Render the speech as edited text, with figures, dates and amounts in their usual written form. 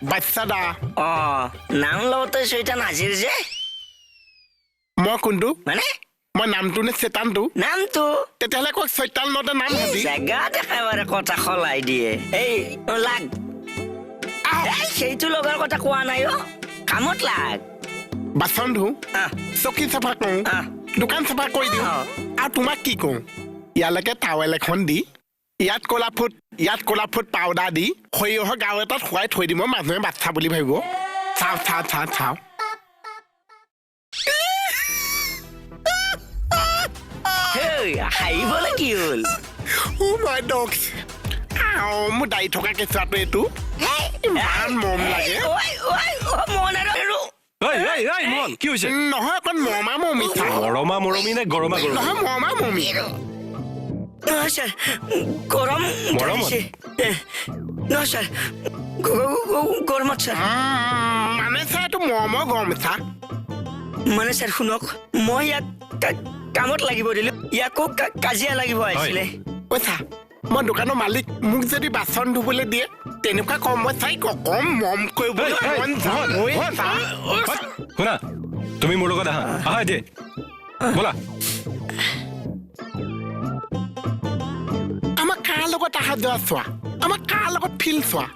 বাচ্চা দা নাম লওঁতে চৈতান হাজিৰ যে মই কোনটো মানে মই নামটো নে চেতানটো নামটো তেতিয়াহ'লে কৈ চৈতান নতে নাম হেবি জেগাত একেবাৰে কথা সলাই দিয়ে এই লাগ এই সেইটো লগাৰ কথা কোৱা নাই অ কামত লাগ বাচন ধুওঁ চকী চাফা কৰোঁ দোকান চাফা কৰি দিওঁ আৰু তোমাক কি কওঁ ইয়ালৈকে টাৱেল এখন দি ইয়াত ক'লা ফুট পাউডাৰ দি সৰিয়হৰ গাঁও এটাত খুৱাই থৈ দিম মানুহে বাচ্চা বুলি ভাবিব চাওঁ হাঁহিবলৈ কি হ'ল মাই ডগছ মোৰ দাড়ি থকা কেঁচুৱাটো এইটো ইমান মৰম লাগে কি হৈছে নহয় অকণ মৰমা মৰমি মৰমা মৰমি নে গৰমা গৰমি নহয় মৰমা মৰমি ছাৰ গৰম নহয় ছাৰ গৰমত ছাৰ মানে ছাৰ এইটো মৰমৰ গৰম চা মানে ছাৰ শুনক মই ইয়াক কামত লাগিব দিলো ইয়াকো কাজিয়া লাগিব আহিছিলে চা মই দোকানৰ মালিক মোক যদি বাচন ধুবলৈ দিয়ে তেনেকুৱা কম মই চাই কম মৰম কৰিবলৈ শুনা তুমি মোৰ লগত আহা এতিয়া ব'লা আমাৰ কাৰ লগত অহা যোৱা চোৱা আমাৰ কাৰ লগত ফিল চোৱা